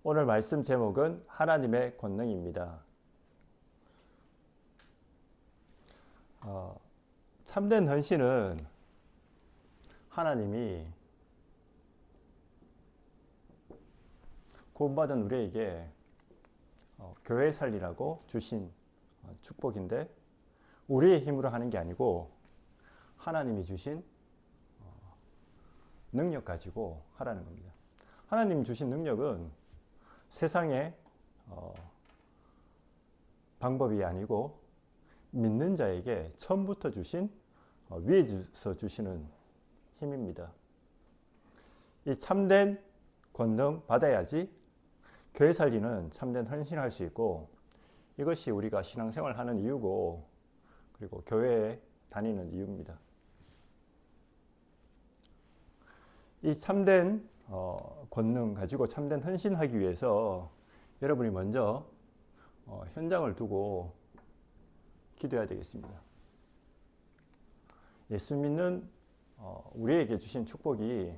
오늘 말씀 제목은 하나님의 권능입니다. 참된 헌신은 하나님이 구원받은 우리에게 교회 살리라고 주신 축복인데, 우리의 힘으로 하는 게 아니고 하나님이 주신 능력 가지고 하라는 겁니다. 하나님 주신 능력은 세상의 방법이 아니고 믿는 자에게 처음부터 주신 위에서 주시는 힘입니다. 이 참된 권능 받아야지 교회 살리는 참된 헌신을 할 수 있고, 이것이 우리가 신앙생활 하는 이유고, 그리고 교회에 다니는 이유입니다. 이 참된 권능 가지고 참된 헌신하기 위해서 여러분이 먼저 현장을 두고 기도해야 되겠습니다. 예수 믿는 우리에게 주신 축복이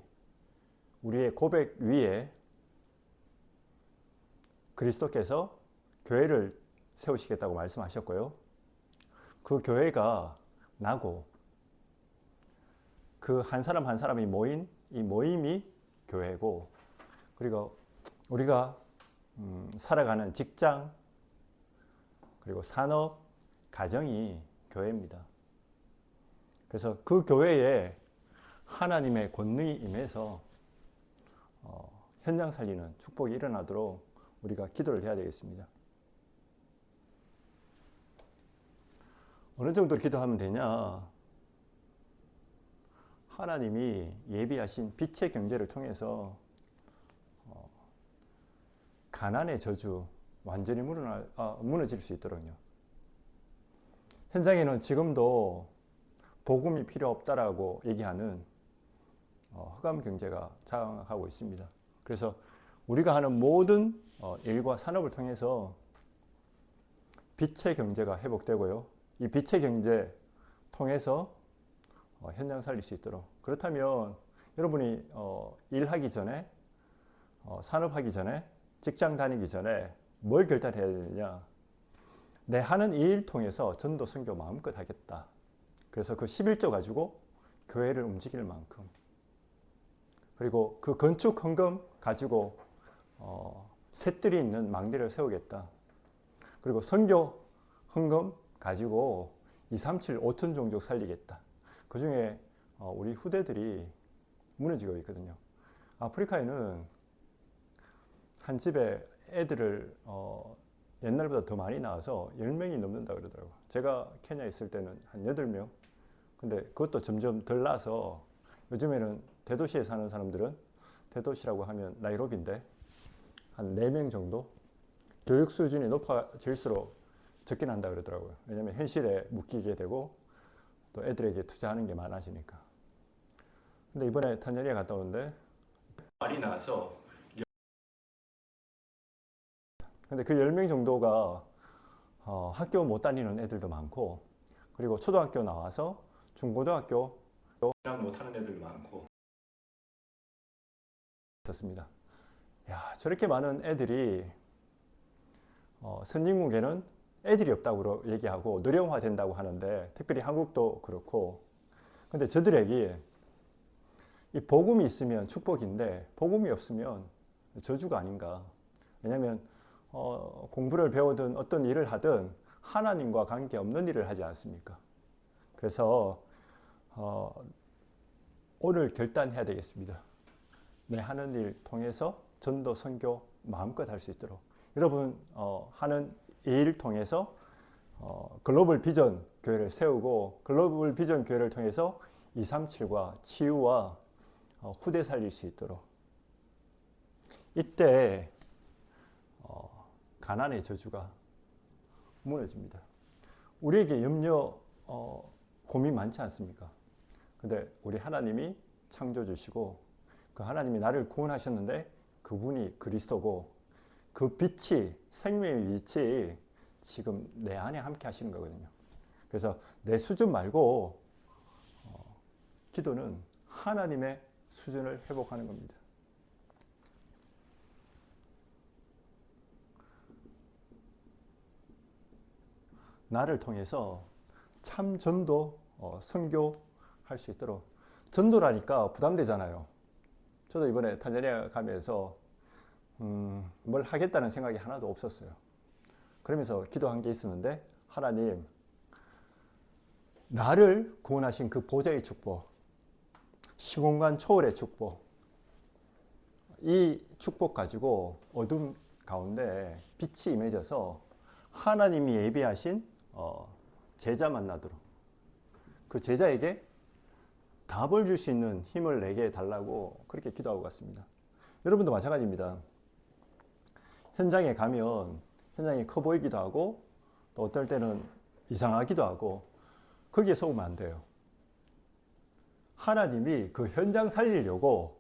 우리의 고백 위에 그리스도께서 교회를 세우시겠다고 말씀하셨고요. 그 교회가 나고 그 한 사람 한 사람이 모인 이 모임이 교회고, 그리고 우리가 살아가는 직장, 그리고 산업, 가정이 교회입니다. 그래서 그 교회에 하나님의 권능이 임해서 현장 살리는 축복이 일어나도록 우리가 기도를 해야 되겠습니다. 어느 정도로 기도하면 되냐? 하나님이 예비하신 빛의 경제를 통해서 가난의 저주 완전히 무너질 수 있도록요. 현장에는 지금도 복음이 필요 없다라고 얘기하는 흑암 경제가 장악하고 있습니다. 그래서 우리가 하는 모든 일과 산업을 통해서 빛의 경제가 회복되고요. 이 빛의 경제 통해서 현장 살릴 수 있도록. 그렇다면 여러분이 일하기 전에, 산업하기 전에, 직장 다니기 전에 뭘 결단해야 되느냐? 내 하는 이 일 통해서 전도 선교 마음껏 하겠다. 그래서 그 11조 가지고 교회를 움직일 만큼, 그리고 그 건축 헌금 가지고 셋들이 있는 망대를 세우겠다. 그리고 선교 헌금 가지고 237 5천 종족 살리겠다. 그 중에 우리 후대들이 무너지고 있거든요. 아프리카에는 한 집에 애들을 옛날보다 더 많이 낳아서 10명이 넘는다 그러더라고요. 제가 케냐 있을 때는 한 8명. 근데 그것도 점점 덜 나서 요즘에는 대도시에 사는 사람들은, 대도시라고 하면 나이로비인데, 한 4명 정도? 교육 수준이 높아질수록 적긴 한다 그러더라고요. 왜냐하면 현실에 묶이게 되고 또 애들에게 투자하는 게 많아지니까. 근데 이번에 탄자니아 갔다 오는데 많이 나와서, 근데 그 10명 정도가 학교 못 다니는 애들도 많고, 그리고 초등학교 나와서 중고등학교 진학 못하는 애들도 많고 있었습니다. 야, 저렇게 많은 애들이 선진국에는 애들이 없다고 얘기하고 노령화 된다고 하는데, 특별히 한국도 그렇고, 근데 저들에게 이 복음이 있으면 축복인데 복음이 없으면 저주가 아닌가. 왜냐하면 공부를 배우든 어떤 일을 하든 하나님과 관계없는 일을 하지 않습니까? 그래서 오늘 결단해야 되겠습니다. 내 하는 일 통해서 전도 선교 마음껏 할 수 있도록. 여러분 하는 일 통해서 글로벌 비전 교회를 세우고, 글로벌 비전 교회를 통해서 237과 치유와 후대 살릴 수 있도록. 이때 가난의 저주가 무너집니다. 우리에게 염려, 고민 많지 않습니까? 근데 우리 하나님이 창조 주시고, 그 하나님이 나를 구원하셨는데 그분이 그리스도고, 그 빛이, 생명의 빛이 지금 내 안에 함께 하시는 거거든요. 그래서 내 수준 말고 기도는 하나님의 수준을 회복하는 겁니다. 나를 통해서 참 전도, 선교할 수 있도록. 전도라니까 부담되잖아요. 저도 이번에 탄자니아 가면서 뭘 하겠다는 생각이 하나도 없었어요. 그러면서 기도한 게 있었는데, 하나님, 나를 구원하신 그 보좌의 축복, 시공간 초월의 축복, 이 축복 가지고 어둠 가운데 빛이 임해져서 하나님이 예비하신 제자 만나도록, 그 제자에게 답을 줄 수 있는 힘을 내게 달라고 그렇게 기도하고 갔습니다. 여러분도 마찬가지입니다. 현장에 가면 현장이 커 보이기도 하고 또 어떨 때는 이상하기도 하고 거기에 속으면 안 돼요. 하나님이 그 현장 살리려고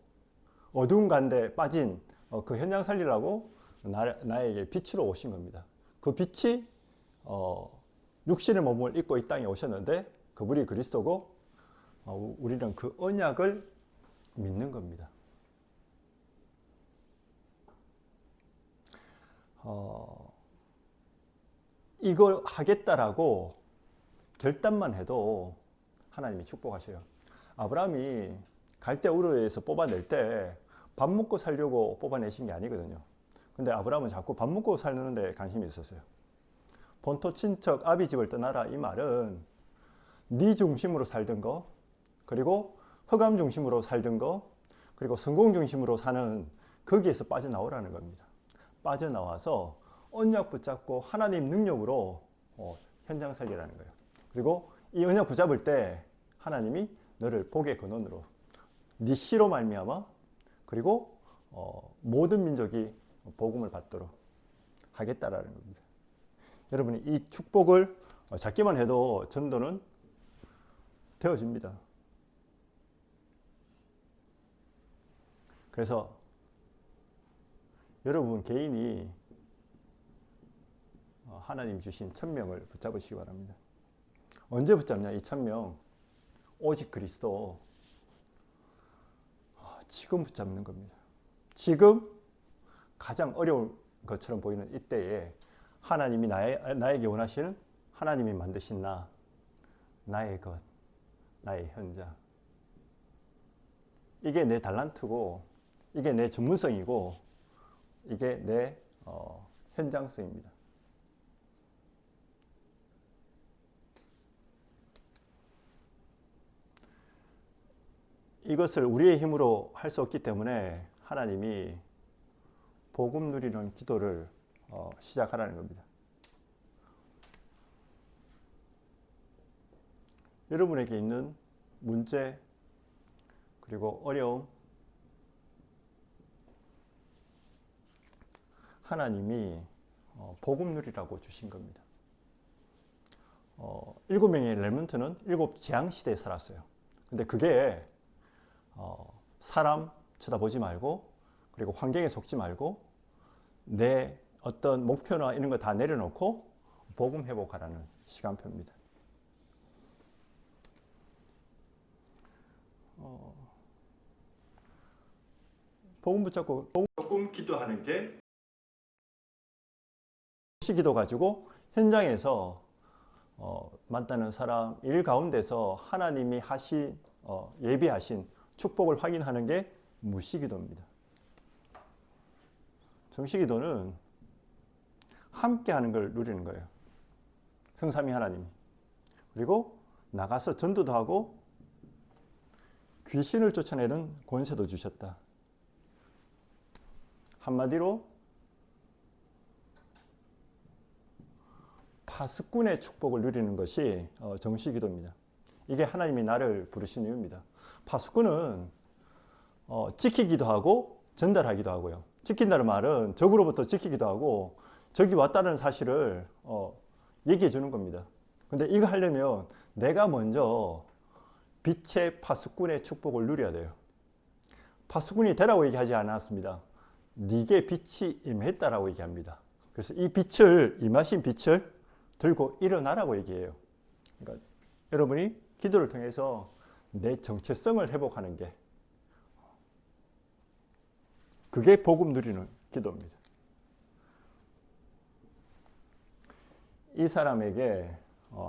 어두운 가운데 빠진 그 현장 살리려고 나에게 빛으로 오신 겁니다. 그 빛이 육신의 몸을 입고 이 땅에 오셨는데 그분이 그리스도고 우리는 그 언약을 믿는 겁니다. 이걸 하겠다라고 결단만 해도 하나님이 축복하셔요. 아브라함이 갈대 우르에서 뽑아낼 때 밥 먹고 살려고 뽑아내신 게 아니거든요. 근데 아브라함은 자꾸 밥 먹고 사는 데 관심이 있었어요. 본토 친척 아비 집을 떠나라, 이 말은 네 중심으로 살던 거, 그리고 흑암 중심으로 살던 거, 그리고 성공 중심으로 사는 거기에서 빠져나오라는 겁니다. 빠져나와서 언약 붙잡고 하나님 능력으로 현장 살리라는 거예요. 그리고 이 언약 붙잡을 때 하나님이 너를 복의 근원으로, 네 씨로 말미암아, 그리고 모든 민족이 복음을 받도록 하겠다라는 겁니다. 여러분이 이 축복을 잡기만 해도 전도는 되어집니다. 그래서 여러분 개인이 하나님 주신 1000명을 붙잡으시기 바랍니다. 언제 붙잡냐? 이 1000명 오직 그리스도, 지금 붙잡는 겁니다. 지금 가장 어려운 것처럼 보이는 이때에 하나님이 나에게 원하시는, 하나님이 만드신 나의 것, 나의 현장, 이게 내 달란트고 이게 내 전문성이고 이게 내 현장성입니다. 이것을 우리의 힘으로 할 수 없기 때문에 하나님이 복음 누리는 기도를 시작하라는 겁니다. 여러분에게 있는 문제 그리고 어려움, 하나님이 복음 누리라고 주신 겁니다. 7명의 렘넌트는 7재앙시대에 살았어요. 근데 그게 사람 쳐다보지 말고, 그리고 환경에 속지 말고, 내 어떤 목표나 이런 거 다 내려놓고 복음 회복하라는 시간표입니다. 복음 붙잡고 조금 기도하는 게, 기도 가지고 현장에서 만나는 사람 일 가운데서 하나님이 예비하신 축복을 확인하는 게 무시기도입니다. 정시기도는 함께 하는 걸 누리는 거예요. 성삼위 하나님이. 그리고 나가서 전도도 하고 귀신을 쫓아내는 권세도 주셨다. 한마디로 파수꾼의 축복을 누리는 것이 정시기도입니다. 이게 하나님이 나를 부르신 이유입니다. 파수꾼은 지키기도 하고 전달하기도 하고요. 지킨다는 말은 적으로부터 지키기도 하고 적이 왔다는 사실을 얘기해 주는 겁니다. 근데 이거 하려면 내가 먼저 빛의 파수꾼의 축복을 누려야 돼요. 파수꾼이 되라고 얘기하지 않았습니다. 네게 빛이 임했다라고 얘기합니다. 그래서 이 빛을, 임하신 빛을 들고 일어나라고 얘기해요. 그러니까 여러분이 기도를 통해서 내 정체성을 회복하는 게, 그게 복음 누리는 기도입니다. 이 사람에게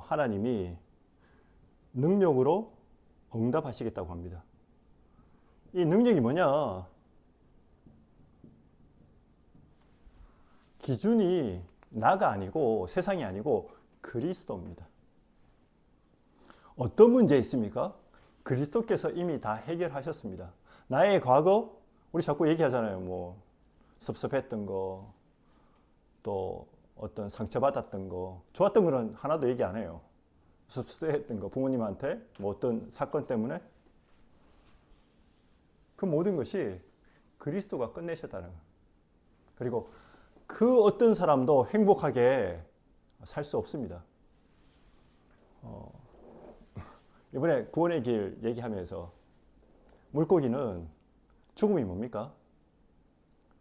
하나님이 능력으로 응답하시겠다고 합니다. 이 능력이 뭐냐? 기준이 나가 아니고 세상이 아니고 그리스도입니다. 어떤 문제 있습니까? 그리스도께서 이미 다 해결하셨습니다. 나의 과거, 우리 자꾸 얘기하잖아요. 뭐 섭섭했던 거, 또 어떤 상처받았던 거, 좋았던 거는 하나도 얘기 안 해요. 섭섭했던 거, 부모님한테 뭐 어떤 사건 때문에 그 모든 것이 그리스도가 끝내셨다는 거예요. 그리고 그 어떤 사람도 행복하게 살 수 없습니다. 이번에 구원의 길 얘기하면서 물고기는 죽음이 뭡니까?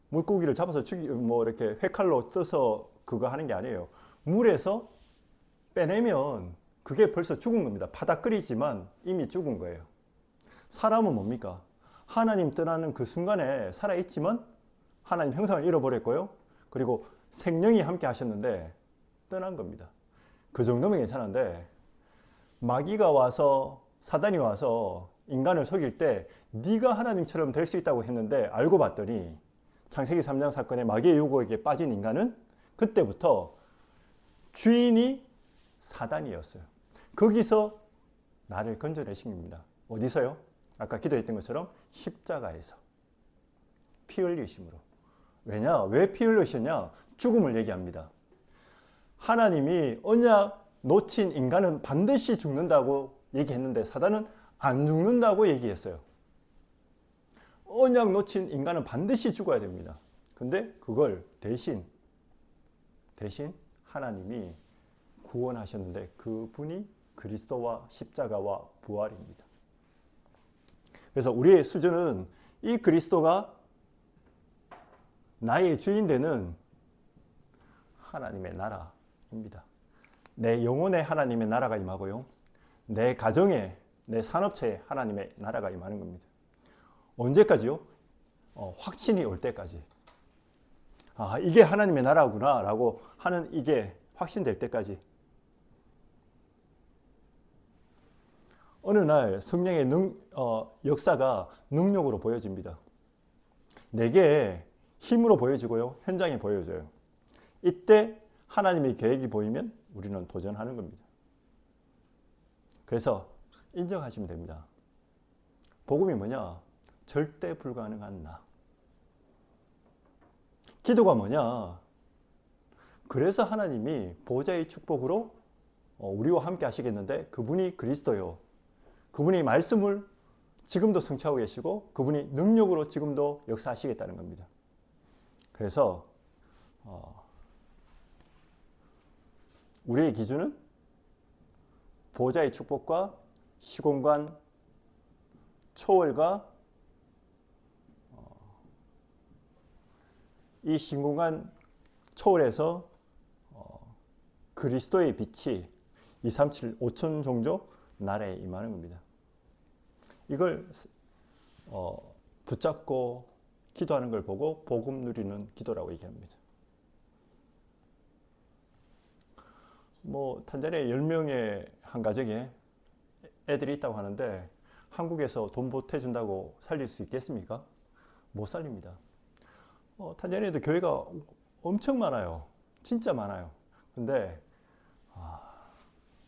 물고기를 잡아서 뭐 이렇게 회칼로 떠서 그거 하는 게 아니에요. 물에서 빼내면 그게 벌써 죽은 겁니다. 바닥거리지만 이미 죽은 거예요. 사람은 뭡니까? 하나님 떠나는 그 순간에 살아있지만 하나님 형상을 잃어버렸고요. 그리고 생명이 함께 하셨는데 떠난 겁니다. 그 정도면 괜찮은데 마귀가 와서 사단이 와서 인간을 속일 때 네가 하나님처럼 될 수 있다고 했는데 알고 봤더니 창세기 3장 사건의 마귀의 유혹에 빠진 인간은 그때부터 주인이 사단이었어요. 거기서 나를 건져내신 겁니다. 어디서요? 아까 기도했던 것처럼 십자가에서 피 흘리심으로. 왜냐? 왜 피 흘리셨냐? 죽음을 얘기합니다. 하나님이 언약 놓친 인간은 반드시 죽는다고 얘기했는데 사단은 안 죽는다고 얘기했어요. 언약 놓친 인간은 반드시 죽어야 됩니다. 근데 그걸 대신 하나님이 구원하셨는데 그분이 그리스도와 십자가와 부활입니다. 그래서 우리의 수준은 이 그리스도가 나의 주인 되는 하나님의 나라입니다. 내 영혼에 하나님의 나라가 임하고요. 내 가정에, 내 산업체에 하나님의 나라가 임하는 겁니다. 언제까지요? 확신이 올 때까지. 아, 이게 하나님의 나라구나 라고 하는 이게 확신될 때까지. 어느 날 성령의 역사가 능력으로 보여집니다. 내게 힘으로 보여지고요. 현장에 보여져요. 이때 하나님의 계획이 보이면 우리는 도전하는 겁니다. 그래서 인정하시면 됩니다. 복음이 뭐냐? 절대 불가능한 나. 기도가 뭐냐? 그래서 하나님이 보좌의 축복으로 우리와 함께 하시겠는데 그분이 그리스도요. 그분이 말씀을 지금도 성취하고 계시고 그분이 능력으로 지금도 역사하시겠다는 겁니다. 그래서 우리의 기준은 보좌의 축복과 시공간 초월과 이 시공간 초월에서 그리스도의 빛이 237 5천 종족 나라에 임하는 겁니다. 이걸 붙잡고 기도하는 걸 보고 복음 누리는 기도라고 얘기합니다. 뭐 탄자니아 10명의 한 가정에 애들이 있다고 하는데 한국에서 돈 보태준다고 살릴 수 있겠습니까? 못 살립니다. 탄자니아에도 교회가 엄청 많아요. 진짜 많아요. 근데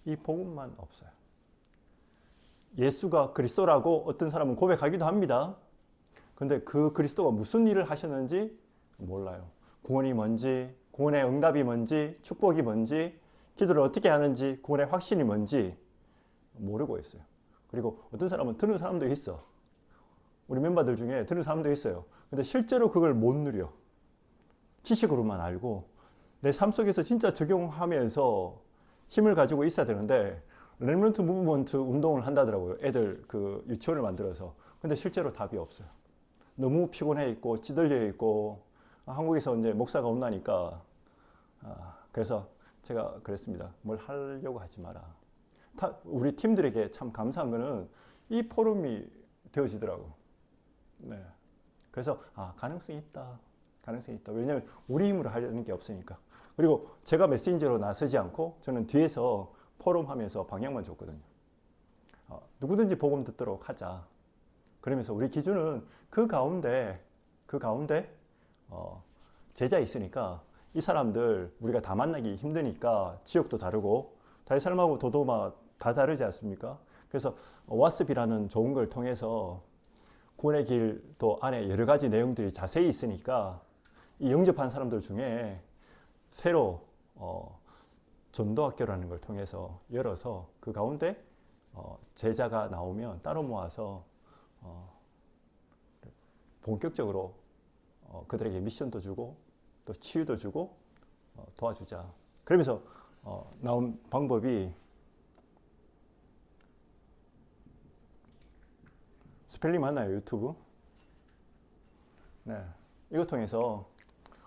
이 복음만 없어요. 예수가 그리스도라고 어떤 사람은 고백하기도 합니다. 근데 그 그리스도가 무슨 일을 하셨는지 몰라요. 구원이 뭔지, 구원의 응답이 뭔지, 축복이 뭔지, 기도를 어떻게 하는지, 구원의 확신이 뭔지 모르고 있어요. 그리고 어떤 사람은 듣는 사람도 있어. 우리 멤버들 중에 듣는 사람도 있어요. 근데 실제로 그걸 못 누려. 지식으로만 알고 내 삶 속에서 진짜 적용하면서 힘을 가지고 있어야 되는데 렘넌트 무브먼트 운동을 한다더라고요. 애들 그 유치원을 만들어서. 근데 실제로 답이 없어요. 너무 피곤해 있고 찌들려 있고 한국에서 이제 목사가 온다니까 그래서 제가 그랬습니다. 뭘 하려고 하지 마라. 우리 팀들에게 참 감사한 거는 이 포럼이 되어지더라고. 네. 그래서 가능성이 있다. 가능성이 있다. 왜냐하면 우리 힘으로 하려는 게 없으니까. 그리고 제가 메신저로 나서지 않고 저는 뒤에서 포럼하면서 방향만 줬거든요. 누구든지 복음 듣도록 하자. 그러면서 우리 기준은 그 가운데 제자 있으니까 이 사람들 우리가 다 만나기 힘드니까 지역도 다르고 다윗사람하고 도도마 다 다르지 않습니까? 그래서 왓습이라는 좋은 걸 통해서 구원의 길도 안에 여러 가지 내용들이 자세히 있으니까 이 영접한 사람들 중에 새로 전도학교라는 걸 통해서 열어서 그 가운데 제자가 나오면 따로 모아서 본격적으로 그들에게 미션도 주고 또 치유도 주고 도와주자. 그러면서 나온 방법이 스펠링 맞나요? 유튜브? 네. 이거 통해서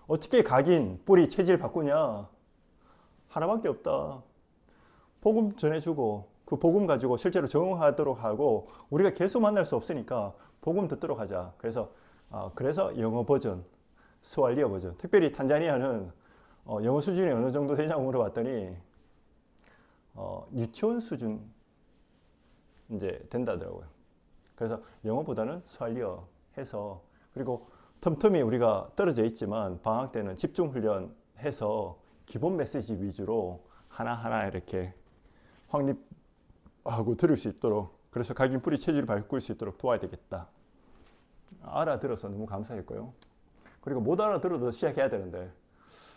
어떻게 각인, 뿌리, 체질 바꾸냐? 하나밖에 없다. 복음 전해주고 그 복음 가지고 실제로 적응하도록 하고 우리가 계속 만날 수 없으니까 복음 듣도록 하자. 그래서 영어 버전, 스왈리어 버전. 특별히 탄자니아는 영어 수준이 어느 정도 되냐고 물어봤더니 유치원 수준 이제 된다더라고요. 그래서 영어보다는 스왈리어 해서 그리고 틈틈이 우리가 떨어져 있지만 방학 때는 집중 훈련해서 기본 메시지 위주로 하나하나 이렇게 확립하고 들을 수 있도록 그래서 각인 뿌리 체질을 바꿀 수 있도록 도와야 되겠다. 알아들어서 너무 감사했고요. 그리고 못 알아들어도 시작해야 되는데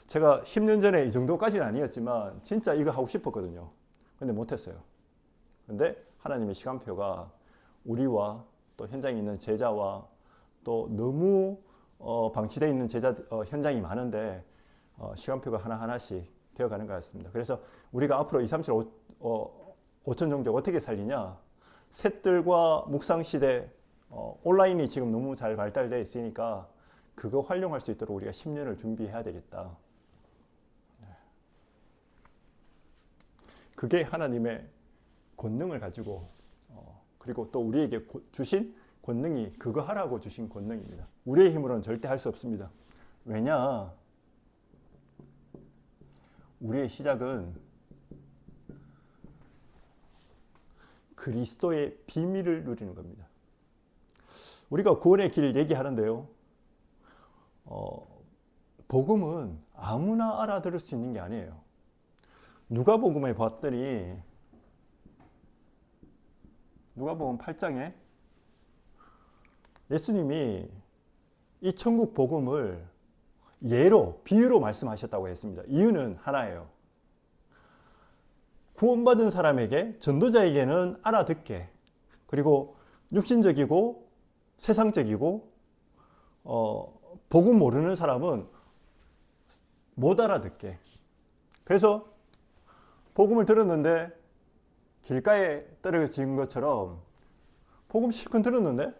제가 10년 전에 이 정도까지는 아니었지만 진짜 이거 하고 싶었거든요. 근데 못했어요. 근데 하나님의 시간표가 우리와 또 현장에 있는 제자와 또 너무 방치되어 있는 제자 현장이 많은데 시간표가 하나하나씩 되어가는 것 같습니다. 그래서 우리가 앞으로 237 5천 종족 어떻게 살리냐? 셋들과 묵상 시대 온라인이 지금 너무 잘 발달되어 있으니까 그거 활용할 수 있도록 우리가 10년을 준비해야 되겠다. 그게 하나님의 권능을 가지고 그리고 또 우리에게 주신 권능이 그거 하라고 주신 권능입니다. 우리의 힘으로는 절대 할 수 없습니다. 왜냐? 우리의 시작은 그리스도의 비밀을 누리는 겁니다. 우리가 구원의 길 얘기하는데요. 복음은 아무나 알아들을 수 있는 게 아니에요. 누가복음에 봤더니 누가복음 8장에 예수님이 이 천국 복음을 예로, 비유로 말씀하셨다고 했습니다. 이유는 하나예요. 구원받은 사람에게, 전도자에게는 알아듣게, 그리고 육신적이고 세상적이고 복음 모르는 사람은 못 알아듣게. 그래서 복음을 들었는데 길가에 떨어진 것처럼 복음 실컷 들었는데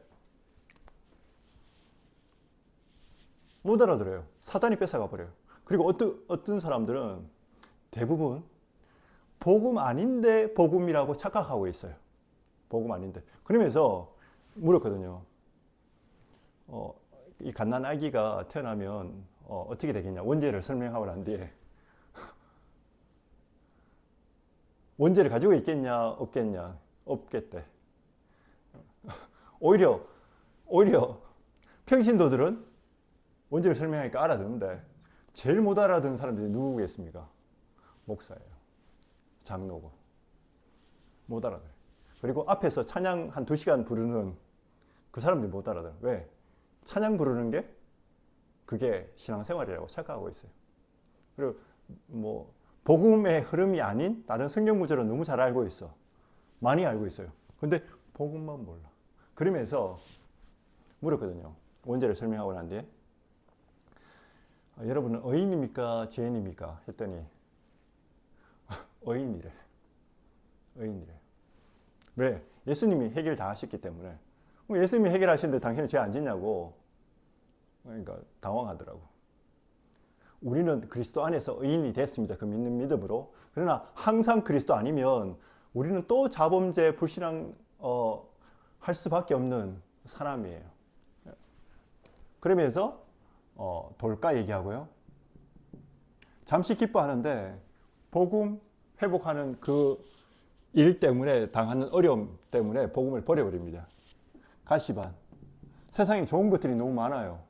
못 알아들어요. 사단이 뺏어가 버려요. 그리고 어떤 사람들은 대부분 복음 아닌데 복음이라고 착각하고 있어요. 복음 아닌데. 그러면서 물었거든요. 이 갓난 아기가 태어나면 어떻게 되겠냐. 원죄를 설명하고 난 뒤에 원죄를 가지고 있겠냐 없겠냐. 없겠대. 오히려 평신도들은 원죄를 설명하니까 알아듣는데 제일 못 알아듣는 사람들이 누구겠습니까? 목사예요. 장로고. 못 알아들어요. 그리고 앞에서 찬양 한 2시간 부르는 그 사람들이 못 알아들어요. 왜? 찬양 부르는 게 그게 신앙생활이라고 착각하고 있어요. 그리고 뭐 복음의 흐름이 아닌 다른 성경 구절은 너무 잘 알고 있어. 많이 알고 있어요. 근데 복음만 몰라. 그러면서 물었거든요. 원죄를 설명하고 난 뒤에 여러분은 의인입니까? 죄인입니까? 했더니 의인이래. 왜? 예수님이 해결 다 하셨기 때문에. 예수님이 해결하시는데 당신은 죄 안 짓냐고. 그러니까 당황하더라고. 우리는 그리스도 안에서 의인이 됐습니다. 그 믿는 믿음으로. 그러나 항상 그리스도 아니면 우리는 또 자범죄, 불신앙 할 수밖에 없는 사람이에요. 그러면서 돌가 얘기하고요. 잠시 기뻐하는데 복음 회복하는 그 일 때문에 당하는 어려움 때문에 복음을 버려버립니다. 가시반. 세상에 좋은 것들이 너무 많아요.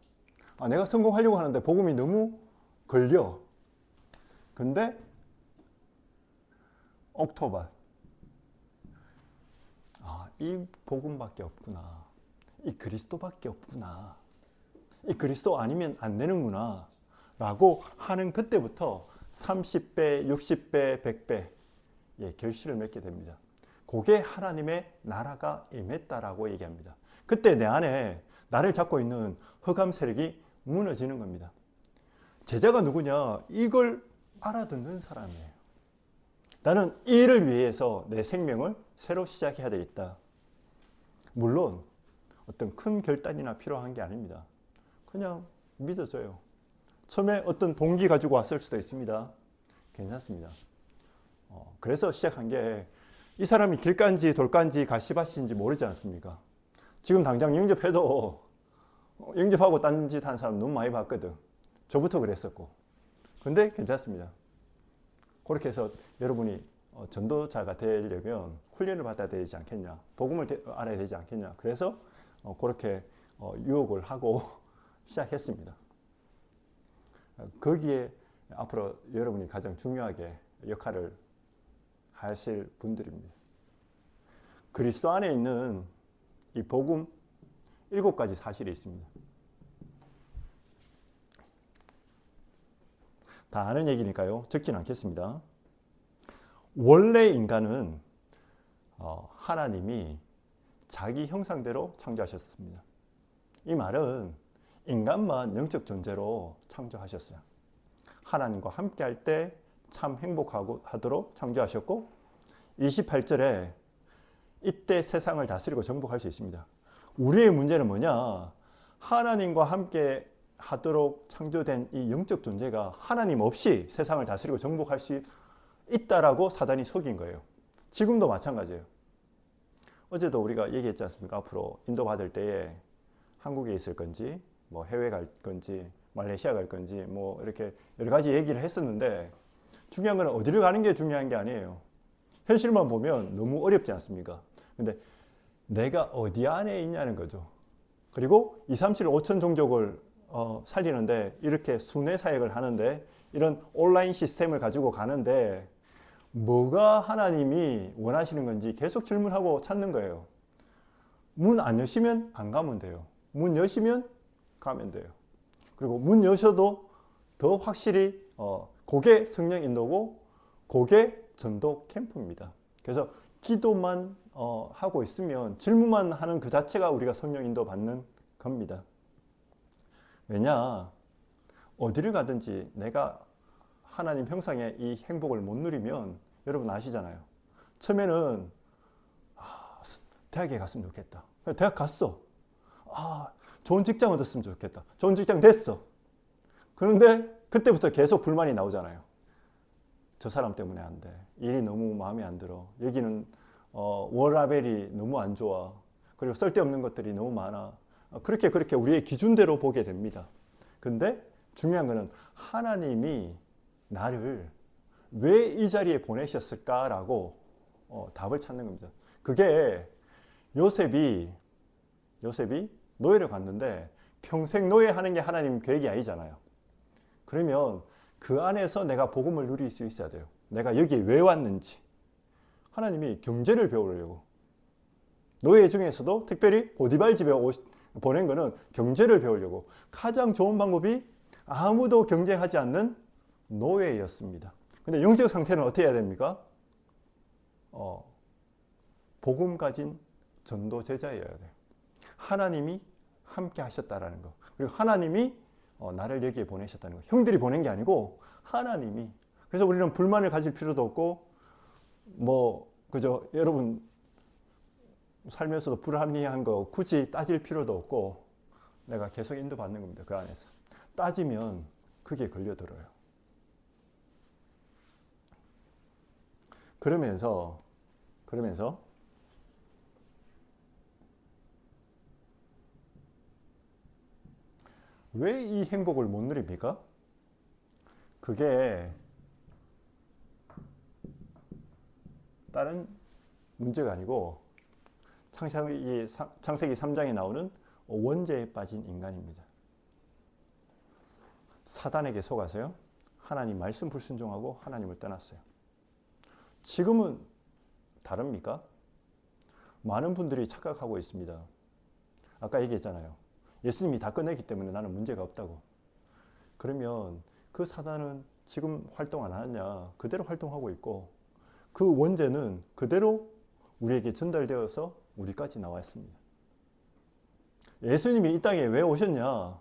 내가 성공하려고 하는데 복음이 너무 걸려. 근데 옥토반. 이 복음밖에 없구나. 이 그리스도밖에 없구나. 이 그리스도 아니면 안 되는구나. 라고 하는 그때부터 30배, 60배, 100배 결실을 맺게 됩니다. 그게 하나님의 나라가 임했다라고 얘기합니다. 그때 내 안에 나를 잡고 있는 흑암 세력이 무너지는 겁니다. 제자가 누구냐? 이걸 알아듣는 사람이에요. 나는 이를 위해서 내 생명을 새로 시작해야 되겠다. 물론 어떤 큰 결단이나 필요한 게 아닙니다. 그냥 믿어져요. 처음에 어떤 동기 가지고 왔을 수도 있습니다. 괜찮습니다. 그래서 시작한 게 이 사람이 길가인지 돌가인지 가시밭인지 모르지 않습니까? 지금 당장 영접해도 영접하고 딴짓 하는 사람 너무 많이 봤거든. 저부터 그랬었고. 근데 괜찮습니다. 그렇게 해서 여러분이 전도자가 되려면 훈련을 받아야 되지 않겠냐. 복음을 알아야 되지 않겠냐. 그래서 그렇게 유혹을 하고 시작했습니다. 거기에 앞으로 여러분이 가장 중요하게 역할을 하실 분들입니다. 그리스도 안에 있는 이 복음 7가지 사실이 있습니다. 다 아는 얘기니까요. 적진 않겠습니다. 원래 인간은 하나님이 자기 형상대로 창조하셨습니다. 이 말은 인간만 영적 존재로 창조하셨어요. 하나님과 함께 할 때 참 행복하도록 창조하셨고 28절에 이때 세상을 다스리고 정복할 수 있습니다. 우리의 문제는 뭐냐? 하나님과 함께 하도록 창조된 이 영적 존재가 하나님 없이 세상을 다스리고 정복할 수 있다라고 사단이 속인 거예요. 지금도 마찬가지예요. 어제도 우리가 얘기했지 않습니까? 앞으로 인도 받을 때에 한국에 있을 건지 뭐 해외 갈 건지 말레이시아 갈 건지 뭐 이렇게 여러 가지 얘기를 했었는데 중요한 건 어디를 가는 게 중요한 게 아니에요. 현실만 보면 너무 어렵지 않습니까? 근데 내가 어디 안에 있냐는 거죠. 그리고 2, 3, 7, 5천 종족을 살리는데 이렇게 순회 사역을 하는데 이런 온라인 시스템을 가지고 가는데 뭐가 하나님이 원하시는 건지 계속 질문하고 찾는 거예요. 문 안 여시면 안 가면 돼요. 문 여시면 가면 돼요. 그리고 문 여셔도 더 확실히 그게 성령 인도고 그게 전도 캠프입니다. 그래서 기도만 하고 있으면 질문만 하는 그 자체가 우리가 성령 인도 받는 겁니다. 왜냐? 어디를 가든지 내가 하나님 형상의 이 행복을 못 누리면 여러분 아시잖아요. 처음에는 대학에 갔으면 좋겠다. 대학 갔어. 좋은 직장 얻었으면 좋겠다. 좋은 직장 됐어. 그런데 그때부터 계속 불만이 나오잖아요. 저 사람 때문에 안 돼. 일이 너무 마음에 안 들어. 여기는 워라벨이 너무 안 좋아. 그리고 쓸데없는 것들이 너무 많아. 그렇게 우리의 기준대로 보게 됩니다. 근데 중요한 거는 하나님이 나를 왜 이 자리에 보내셨을까라고 답을 찾는 겁니다. 그게 요셉이 노예를 갔는데 평생 노예하는 게 하나님 계획이 아니잖아요. 그러면 그 안에서 내가 복음을 누릴 수 있어야 돼요. 내가 여기에 왜 왔는지. 하나님이 경제를 배우려고. 노예 중에서도 특별히 보디발 집에 보낸 거는 경제를 배우려고. 가장 좋은 방법이 아무도 경쟁하지 않는 노예였습니다. 근데 영적 상태는 어떻게 해야 됩니까? 복음 가진 전도 제자여야 돼요. 하나님이 함께 하셨다라는 거. 그리고 하나님이 나를 여기에 보내셨다는 거. 형들이 보낸 게 아니고 하나님이. 그래서 우리는 불만을 가질 필요도 없고 그저 여러분 살면서도 불합리한 거 굳이 따질 필요도 없고 내가 계속 인도받는 겁니다. 그 안에서. 따지면 그게 걸려들어요. 그러면서 왜 이 행복을 못 누립니까? 그게 다른 문제가 아니고 창세기 3장에 나오는 원죄에 빠진 인간입니다. 사단에게 속아서요. 하나님 말씀 불순종하고 하나님을 떠났어요. 지금은 다릅니까? 많은 분들이 착각하고 있습니다. 아까 얘기했잖아요. 예수님이 다 끝냈기 때문에 나는 문제가 없다고. 그러면 그 사단은 지금 활동 안 하느냐? 그대로 활동하고 있고 그 원죄는 그대로 우리에게 전달되어서 우리까지 나왔습니다. 예수님이 이 땅에 왜 오셨냐?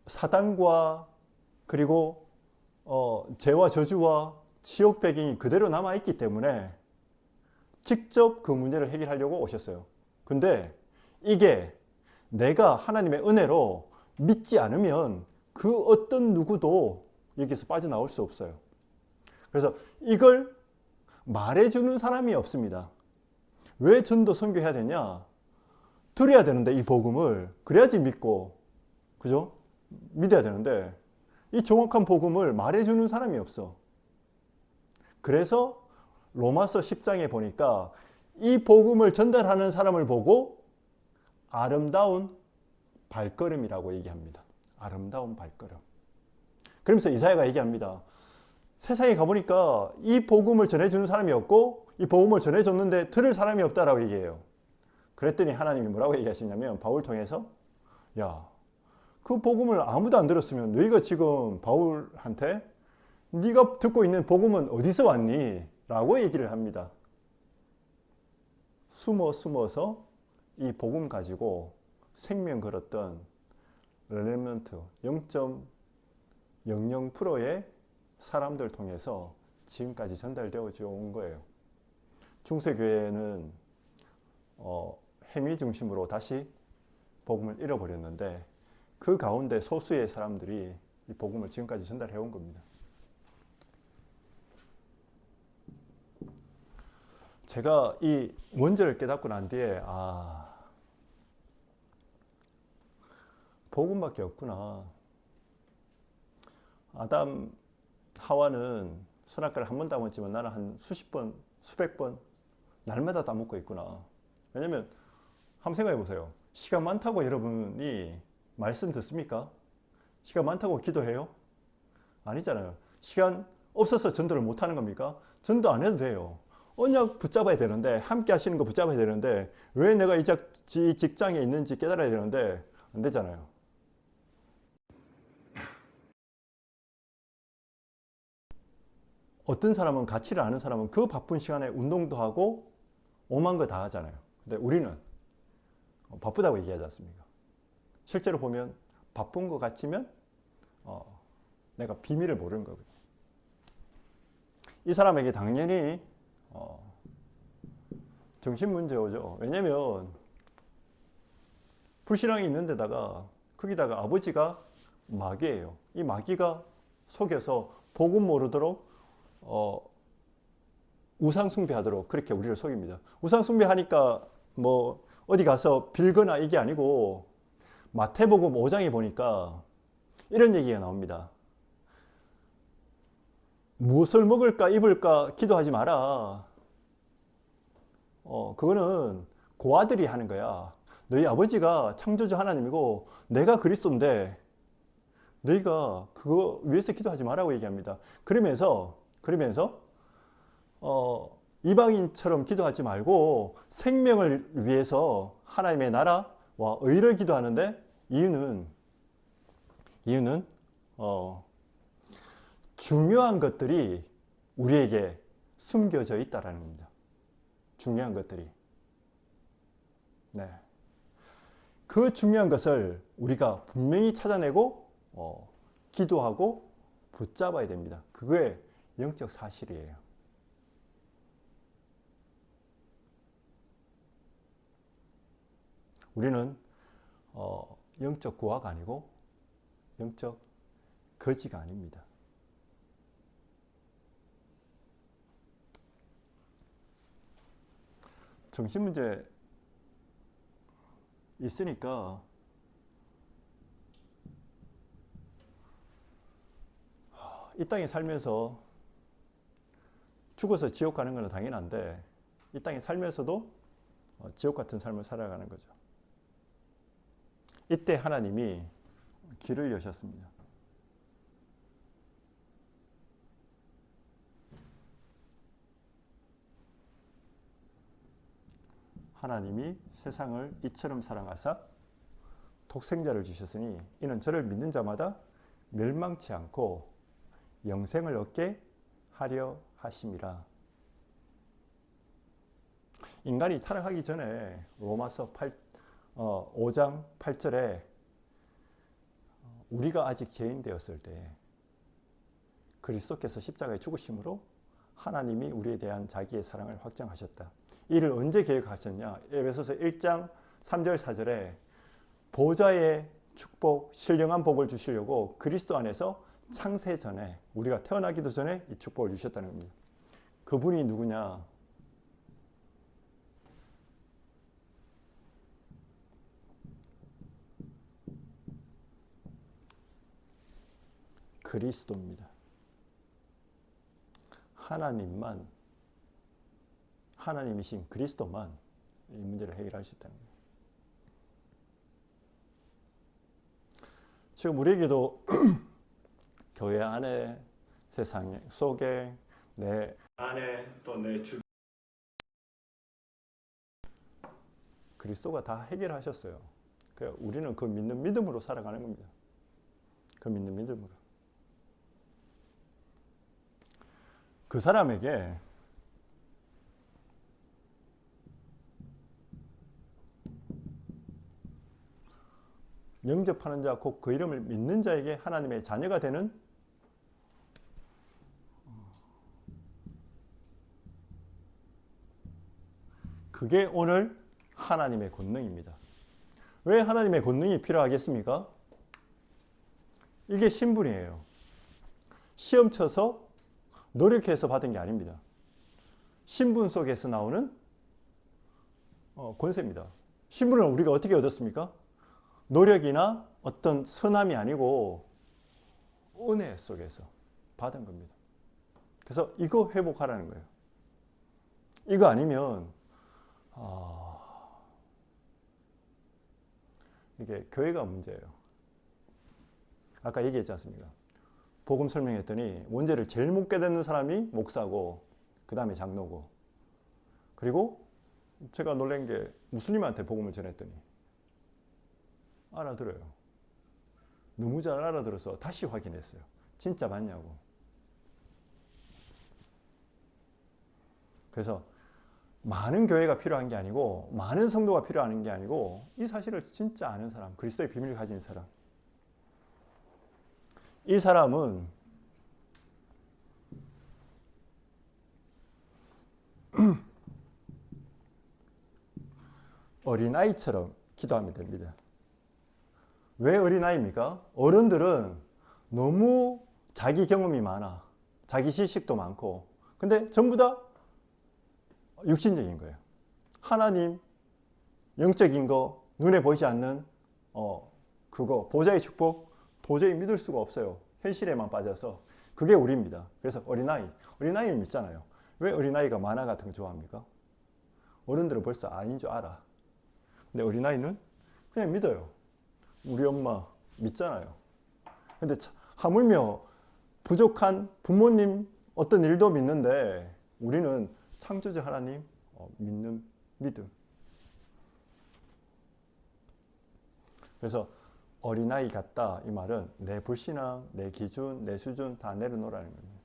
사단과 그리고 죄와 저주와 지옥 배경이 그대로 남아있기 때문에 직접 그 문제를 해결하려고 오셨어요. 근데 이게 내가 하나님의 은혜로 믿지 않으면 그 어떤 누구도 여기서 빠져나올 수 없어요. 그래서 이걸 말해주는 사람이 없습니다. 왜 전도 선교해야 되냐? 드려야 되는데 이 복음을 그래야지 믿고, 그죠? 믿어야 되는데 이 정확한 복음을 말해주는 사람이 없어. 그래서 로마서 10장에 보니까 이 복음을 전달하는 사람을 보고 아름다운 발걸음이라고 얘기합니다. 아름다운 발걸음. 그러면서 이사야가 얘기합니다. 세상에 가보니까 이 복음을 전해주는 사람이 없고 이 복음을 전해줬는데 들을 사람이 없다라고 얘기해요. 그랬더니 하나님이 뭐라고 얘기하시냐면 바울 통해서 야, 그 복음을 아무도 안 들었으면 너희가 지금 바울한테 네가 듣고 있는 복음은 어디서 왔니? 라고 얘기를 합니다. 숨어서 이 복음 가지고 생명 걸었던 레멘트 0.00%의 사람들 통해서 지금까지 전달되어져 온 거예요. 중세교회는 행위 중심으로 다시 복음을 잃어버렸는데 그 가운데 소수의 사람들이 이 복음을 지금까지 전달해 온 겁니다. 제가 이 원죄를 깨닫고 난 뒤에 복음밖에 없구나. 아담 하와는 선악과를 한 번도 안 먹었지만 나는 한 수십 번, 수백 번 날마다 다 먹고 있구나. 왜냐면 한번 생각해 보세요. 시간 많다고 여러분이 말씀 듣습니까? 시간 많다고 기도해요? 아니잖아요. 시간 없어서 전도를 못 하는 겁니까? 전도 안 해도 돼요. 언약 붙잡아야 되는데, 함께 하시는 거 붙잡아야 되는데 왜 내가 이 직장에 있는지 깨달아야 되는데 안 되잖아요. 어떤 사람은 가치를 아는 사람은 그 바쁜 시간에 운동도 하고 오만 거 다 하잖아요. 근데 우리는 바쁘다고 얘기하지 않습니까? 실제로 보면 바쁜 것 같으면 내가 비밀을 모르는 거거든요. 이 사람에게 당연히 정신 문제 오죠. 왜냐면 불신앙이 있는 데다가 거기다가 아버지가 마귀예요. 이 마귀가 속여서 복음 모르도록 우상 숭배하도록 그렇게 우리를 속입니다. 우상 숭배하니까 뭐 어디 가서 빌거나 이게 아니고 마태복음 5장에 보니까 이런 얘기가 나옵니다. 무엇을 먹을까 입을까 기도하지 마라. 그거는 고아들이 하는 거야. 너희 아버지가 창조주 하나님이고 내가 그리스도인데 너희가 그거 위해서 기도하지 마라고 얘기합니다. 그러면서 이방인처럼 기도하지 말고 생명을 위해서 하나님의 나라와 의를 기도하는데 이유는 중요한 것들이 우리에게 숨겨져 있다라는 겁니다. 중요한 것들이. 네. 그 중요한 것을 우리가 분명히 찾아내고 기도하고 붙잡아야 됩니다. 그게 영적 사실이에요. 우리는 영적 고아가 아니고 영적 거지가 아닙니다. 정신문제 있으니까 이 땅에 살면서 죽어서 지옥 가는 건 당연한데 이 땅에 살면서도 지옥 같은 삶을 살아가는 거죠. 이때 하나님이 길을 여셨습니다. 하나님이 세상을 이처럼 사랑하사 독생자를 주셨으니 이는 저를 믿는 자마다 멸망치 않고 영생을 얻게 하려 하심이라. 인간이 타락하기 전에 로마서 5장 8절에 우리가 아직 죄인 되었을 때 그리스도께서 십자가에 죽으심으로 하나님이 우리에 대한 자기의 사랑을 확정하셨다. 이를 언제 계획하셨냐? 에베소서 1장 3절 4절에 보좌의 축복, 신령한 복을 주시려고 그리스도 안에서 창세 전에 우리가 태어나기도 전에 이 축복을 주셨다는 겁니다. 그분이 누구냐? 그리스도입니다. 하나님이신 그리스도만 이 문제를 해결할 수 있다는 거예요. 지금 우리에게도 교회 안에, 세상 속에, 내 안에 또 내 주변 그리스도가 다 해결하셨어요. 그러니까 우리는 그 믿는 믿음으로 살아가는 겁니다. 그 믿는 믿음으로. 그 사람에게 영접하는 자, 곧 그 이름을 믿는 자에게 하나님의 자녀가 되는 그게 오늘 하나님의 권능입니다. 왜 하나님의 권능이 필요하겠습니까? 이게 신분이에요. 시험 쳐서 노력해서 받은 게 아닙니다. 신분 속에서 나오는 권세입니다. 신분을 우리가 어떻게 얻었습니까? 노력이나 어떤 선함이 아니고 은혜 속에서 받은 겁니다. 그래서 이거 회복하라는 거예요. 이거 아니면 이게 교회가 문제예요. 아까 얘기했지 않습니까? 복음 설명했더니 문제를 제일 못 깨닫는 사람이 목사고 그 다음에 장로고, 그리고 제가 놀란 게 무슬림한테 복음을 전했더니 알아들어요. 너무 잘 알아들어서 다시 확인했어요. 진짜 맞냐고. 그래서 많은 교회가 필요한 게 아니고, 많은 성도가 필요한 게 아니고, 이 사실을 진짜 아는 사람, 그리스도의 비밀을 가진 사람. 이 사람은 어린아이처럼 기도하면 됩니다. 왜 어린아이입니까? 어른들은 너무 자기 경험이 많아. 자기 지식도 많고. 근데 전부 다 육신적인 거예요. 하나님, 영적인 거, 눈에 보이지 않는 그거, 보좌의 축복 도저히 믿을 수가 없어요. 현실에만 빠져서. 그게 우리입니다. 그래서 어린아이는 믿잖아요. 왜 어린아이가 만화 같은 거 좋아합니까? 어른들은 벌써 아닌 줄 알아. 근데 어린아이는 그냥 믿어요. 우리 엄마 믿잖아요. 근데 하물며 부족한 부모님 어떤 일도 믿는데 우리는 창조주 하나님 믿는 믿음. 그래서 어린아이 같다 이 말은 내 불신앙, 내 기준, 내 수준 다 내려놓으라는 겁니다.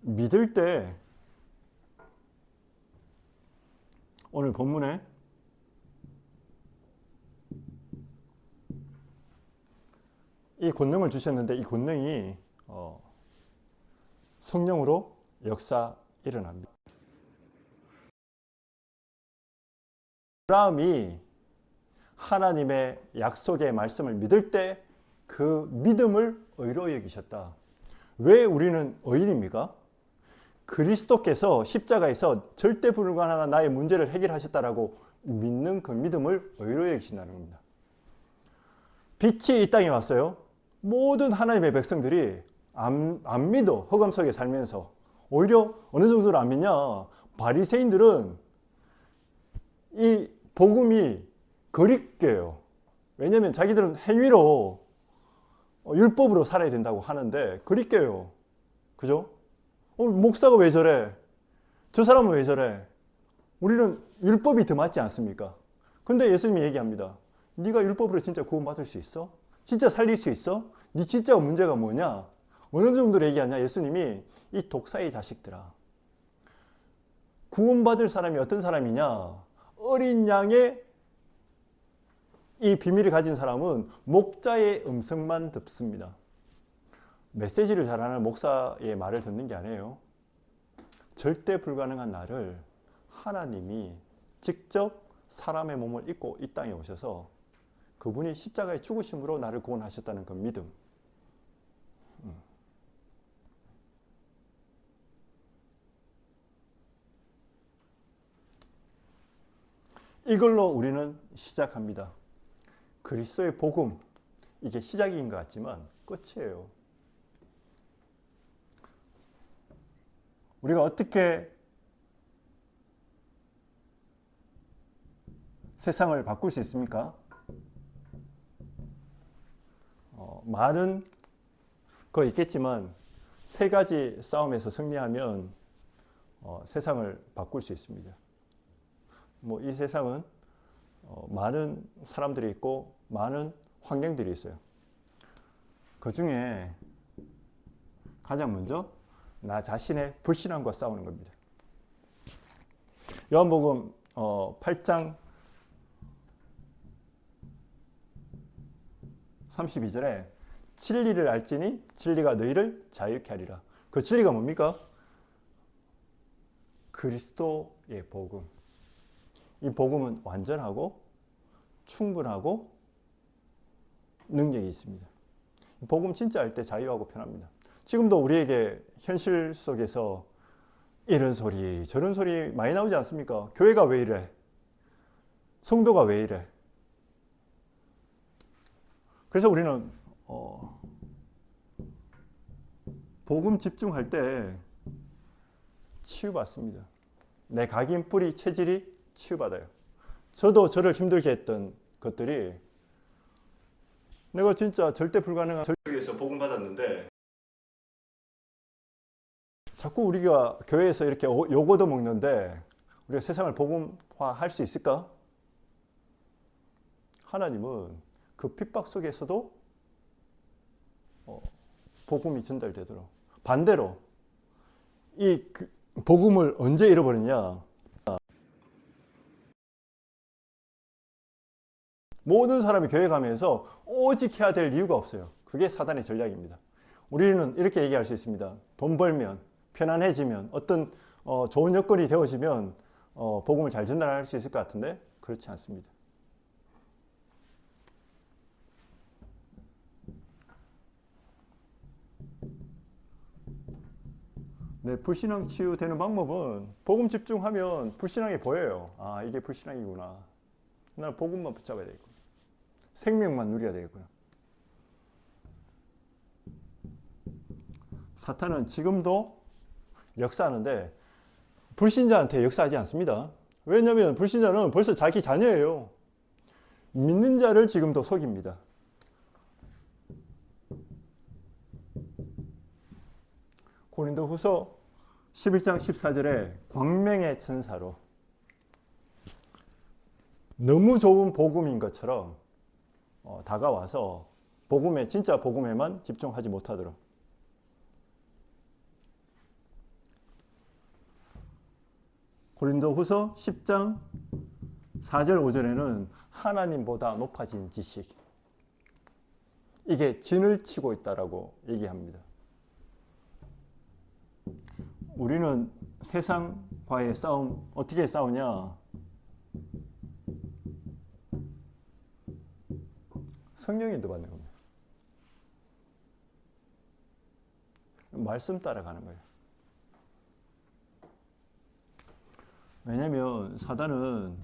믿을 때 오늘 본문에 이 권능을 주셨는데 이 권능이 성령으로 역사 일어납니다. 아브라함이 하나님의 약속의 말씀을 믿을 때 그 믿음을 의로 여기셨다. 왜 우리는 의인입니까? 그리스도께서 십자가에서 절대 불가능한 나의 문제를 해결하셨다라고 믿는 그 믿음을 의로 여기신다는 겁니다. 빛이 이 땅에 왔어요. 모든 하나님의 백성들이 안 믿어. 흑암 속에 살면서. 오히려 어느 정도로 안 믿냐? 바리새인들은 이 복음이 거리껴요. 왜냐하면 자기들은 행위로 율법으로 살아야 된다고 하는데 거리껴요. 그죠? 목사가 왜 저래? 저 사람은 왜 저래? 우리는 율법이 더 맞지 않습니까? 근데 예수님이 얘기합니다. 네가 율법으로 진짜 구원받을 수 있어? 진짜 살릴 수 있어? 네 진짜 문제가 뭐냐? 어느 정도로 얘기하냐? 예수님이 이 독사의 자식들아. 구원받을 사람이 어떤 사람이냐? 어린 양의 이 비밀을 가진 사람은 목자의 음성만 듣습니다. 메시지를 잘하는 목사의 말을 듣는 게 아니에요. 절대 불가능한 나를 하나님이 직접 사람의 몸을 입고 이 땅에 오셔서 그분이 십자가의 죽으심으로 나를 구원하셨다는 그 믿음. 이걸로 우리는 시작합니다. 그리스도의 복음, 이게 시작인 것 같지만 끝이에요. 우리가 어떻게 세상을 바꿀 수 있습니까? 말은 거 있겠지만 세 가지 싸움에서 승리하면 세상을 바꿀 수 있습니다. 이 세상은 많은 사람들이 있고 많은 환경들이 있어요. 그 중에 가장 먼저 나 자신의 불신앙과 싸우는 겁니다. 요한복음 8장 32절에 진리를 알지니 진리가 너희를 자유케 하리라. 그 진리가 뭡니까? 그리스도의 복음. 이 복음은 완전하고 충분하고 능력이 있습니다. 복음 진짜 알 때 자유하고 편합니다. 지금도 우리에게 현실 속에서 이런 소리 저런 소리 많이 나오지 않습니까? 교회가 왜 이래? 성도가 왜 이래? 그래서 우리는 복음 집중할 때 치유받습니다. 내 각인 뿌리 체질이 치유받아요. 저도 저를 힘들게 했던 것들이 내가 진짜 절대 불가능한 절벽에서 복음 받았는데 자꾸 우리가 교회에서 이렇게 요거도 먹는데 우리가 세상을 복음화할 수 있을까? 하나님은 그 핍박 속에서도 복음이 전달되도록 반대로 이 복음을 언제 잃어버리냐? 모든 사람이 교회 가면서 오직 해야 될 이유가 없어요. 그게 사단의 전략입니다. 우리는 이렇게 얘기할 수 있습니다. 돈 벌면, 편안해지면, 어떤 좋은 여건이 되어지면 복음을 잘 전달할 수 있을 것 같은데 그렇지 않습니다. 네, 불신앙 치유되는 방법은 복음 집중하면 불신앙이 보여요. 아, 이게 불신앙이구나. 나는 복음만 붙잡아야 되겠구나. 생명만 누려야 되겠구나. 사탄은 지금도 역사하는데 불신자한테 역사하지 않습니다. 왜냐하면 불신자는 벌써 자기 자녀예요. 믿는 자를 지금도 속입니다. 고린도후서 11장 14절에 광명의 천사로 너무 좋은 복음인 것처럼 다가와서 복음에 진짜 복음에만 집중하지 못하도록 고린도후서 10장 4절 5절에는 하나님보다 높아진 지식 이게 진을 치고 있다라고 얘기합니다. 우리는 세상과의 싸움 어떻게 싸우냐? 성령이 인도받는 겁니다. 말씀 따라가는 거예요. 왜냐하면 사단은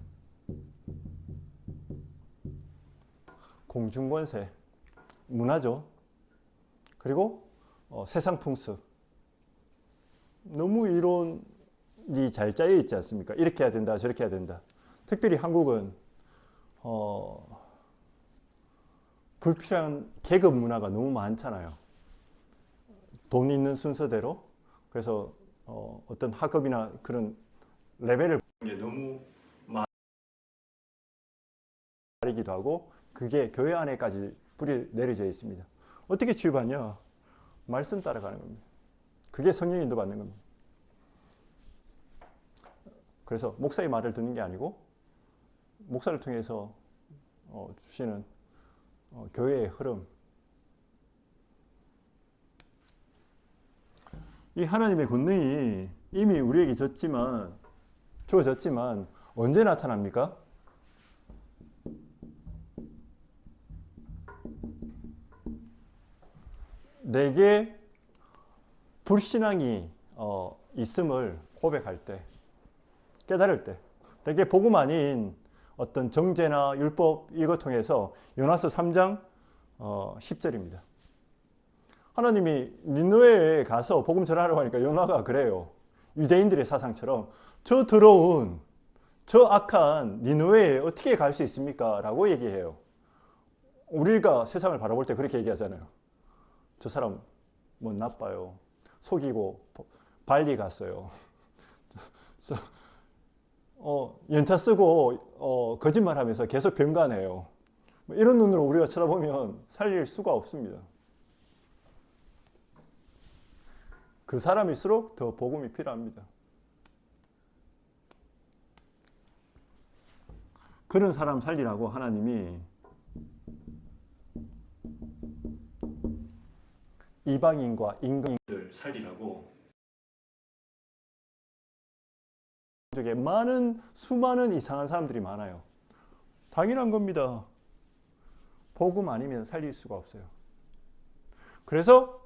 공중권세, 문화죠. 그리고 세상 풍습. 너무 이론이 잘 짜여 있지 않습니까? 이렇게 해야 된다, 저렇게 해야 된다. 특별히 한국은 불필요한 계급 문화가 너무 많잖아요. 돈 있는 순서대로. 그래서 어떤 학업이나 그런 레벨을 보는 게 너무 많이기도 하고, 그게 교회 안에까지 뿌리 내려져 있습니다. 어떻게 치유받냐? 말씀 따라가는 겁니다. 그게 성령 인도받는 겁니다. 그래서 목사의 말을 듣는 게 아니고 목사를 통해서 주시는 교회의 흐름. 이 하나님의 권능이 이미 우리에게 주어졌지만 언제 나타납니까? 내게 불신앙이 있음을 고백할 때, 깨달을 때, 내게 복음 아닌 어떤 정죄나 율법 이것 통해서 요나서 3장 10절입니다. 하나님이 니느웨에 가서 복음 전하라고 하니까 요나가 그래요. 유대인들의 사상처럼 저 더러운, 저 악한 니느웨에 어떻게 갈 수 있습니까? 라고 얘기해요. 우리가 세상을 바라볼 때 그렇게 얘기하잖아요. 저 사람 뭐 나빠요. 속이고 발리 갔어요. 연차 쓰고 거짓말하면서 계속 병간해요. 이런 눈으로 우리가 쳐다보면 살릴 수가 없습니다. 그 사람일수록 더 복음이 필요합니다. 그런 사람 살리라고 하나님이 이방인과 임금들 살리라고 쪽에 수많은 이상한 사람들이 많아요. 당연한 겁니다. 복음 아니면 살릴 수가 없어요. 그래서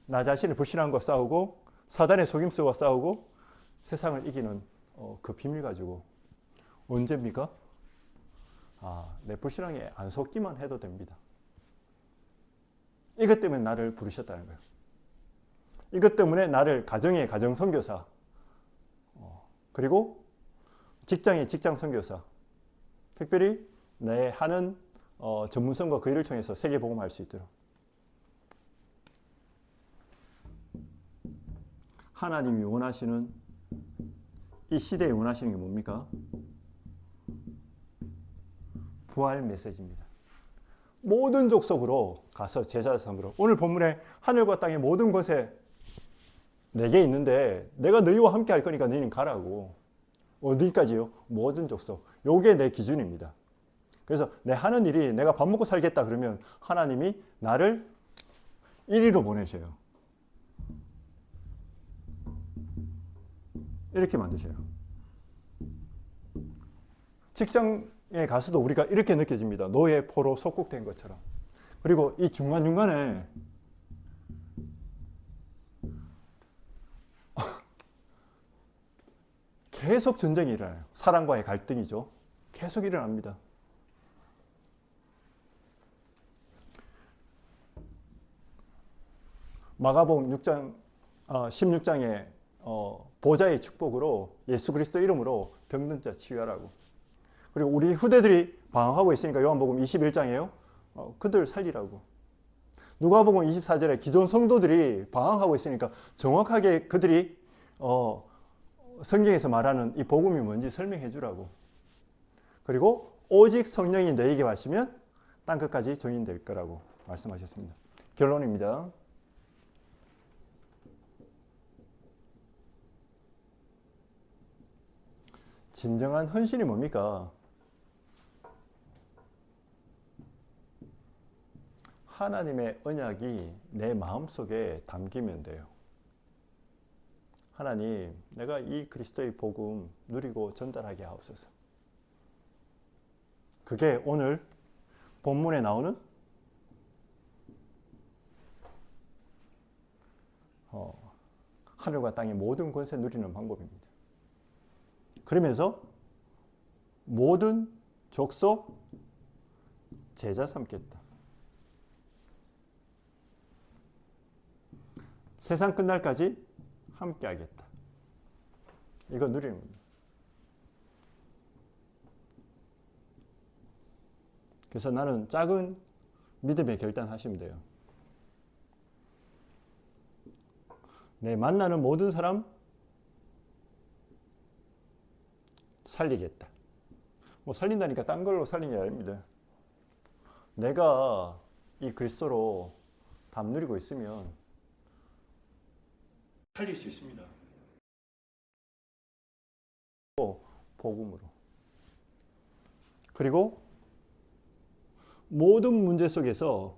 나 자신을 불신함과 싸우고 사단의 속임수와 싸우고 세상을 이기는 그 비밀 가지고 언제입니까? 내 불신앙에 안 속기만 해도 됩니다. 이것 때문에 나를 부르셨다는 거예요. 이것 때문에 나를 가정의 가정 선교사, 그리고 직장의 직장 선교사, 특별히 내 하는 전문성과 그 일을 통해서 세계 복음할 수 있도록. 하나님이 원하시는, 이 시대에 원하시는 게 뭡니까? 부활 메시지입니다. 모든 족속으로 가서 제자 삼으라. 오늘 본문에 하늘과 땅의 모든 곳에 내게 있는데 내가 너희와 함께 할 거니까 너희는 가라고. 어디까지요? 모든 족속. 요게 내 기준입니다. 그래서 내 하는 일이 내가 밥 먹고 살겠다 그러면 하나님이 나를 1위로 보내셔요. 이렇게 만드셔요. 직장에 가서도 우리가 이렇게 느껴집니다. 노예 포로 속국된 것처럼. 그리고 이 중간중간에 계속 전쟁이 일어나요. 사랑과의 갈등이죠. 계속 일어납니다. 마가복음 16장에 보좌의 축복으로 예수 그리스도 이름으로 병든 자 치유하라고. 그리고 우리 후대들이 방황하고 있으니까 요한복음 21장에요. 그들 살리라고. 누가복음 24절에 기존 성도들이 방황하고 있으니까 정확하게 그들이 성경에서 말하는 이 복음이 뭔지 설명해 주라고. 그리고 오직 성령이 너에게 와시면 땅끝까지 증인될 거라고 말씀하셨습니다. 결론입니다. 진정한 헌신이 뭡니까? 하나님의 언약이 내 마음속에 담기면 돼요. 하나님, 내가 이 그리스도의 복음 누리고 전달하게 하옵소서. 그게 오늘 본문에 나오는 하늘과 땅의 모든 권세 누리는 방법입니다. 그러면서 모든 족속 제자 삼겠다. 세상 끝날까지 함께 하겠다. 이거 누리는 겁니다. 그래서 나는 작은 믿음의 결단하시면 돼요. 내 만나는 모든 사람 살리겠다. 뭐 살린다니까 딴 걸로 살리는 게 아닙니다. 내가 이 그리스도로 담 누리고 있으면 살릴 수 있습니다. 복음으로. 그리고 모든 문제 속에서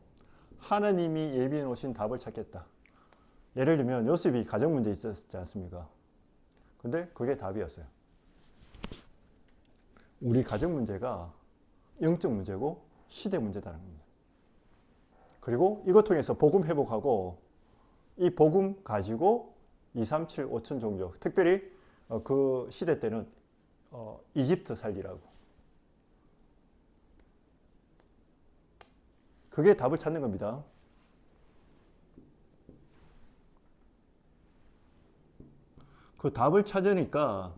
하나님이 예비해 놓으신 답을 찾겠다. 예를 들면 요셉이 가정 문제 있었지 않습니까? 근데 그게 답이었어요. 우리 가정 문제가 영적 문제고 시대 문제다는 겁니다. 그리고 이것 통해서 복음 회복하고 이 복음 가지고 237 5천 종족, 특별히 그 시대 때는 이집트 살리라고. 그게 답을 찾는 겁니다. 그 답을 찾으니까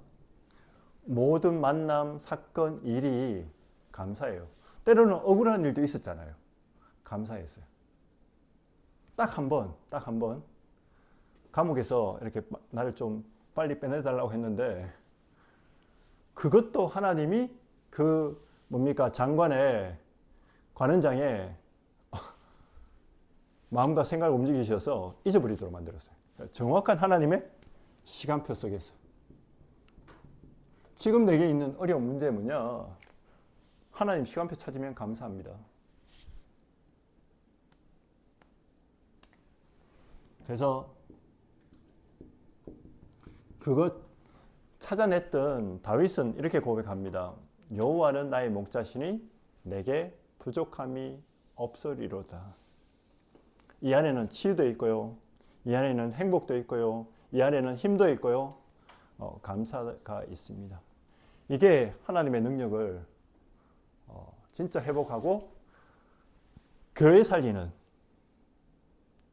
모든 만남, 사건, 일이 감사해요. 때로는 억울한 일도 있었잖아요. 감사했어요. 딱 한 번 감옥에서 이렇게 나를 좀 빨리 빼내달라고 했는데 그것도 하나님이 그 뭡니까 장관의 관원장의 마음과 생각을 움직이셔서 잊어버리도록 만들었어요. 정확한 하나님의 시간표 속에서. 지금 내게 있는 어려운 문제 뭐냐? 하나님 시간표 찾으면 감사합니다. 그래서 그것 찾아냈던 다윗은 이렇게 고백합니다. 여호와는 나의 목자시니 내게 부족함이 없으리로다. 이 안에는 치유도 있고요. 이 안에는 행복도 있고요. 이 안에는 힘도 있고요. 감사가 있습니다. 이게 하나님의 능력을 진짜 회복하고 교회 살리는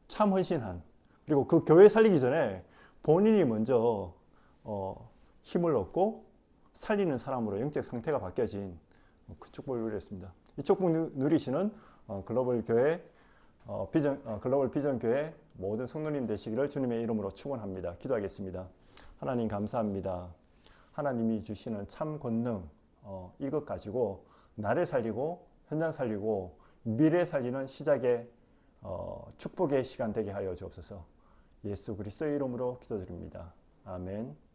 참 헌신한, 그리고 그 교회 살리기 전에 본인이 먼저 힘을 얻고 살리는 사람으로 영적 상태가 바뀌어진 그 축복을 누렸습니다. 이 축복 누리시는 글로벌 교회 글로벌 비전 교회 모든 성도님 되시기를 주님의 이름으로 축원합니다. 기도하겠습니다. 하나님 감사합니다. 하나님이 주시는 참 권능 이것 가지고 나를 살리고 현장 살리고 미래 살리는 시작의 축복의 시간 되게 하여 주옵소서. 예수 그리스도의 이름으로 기도드립니다. 아멘.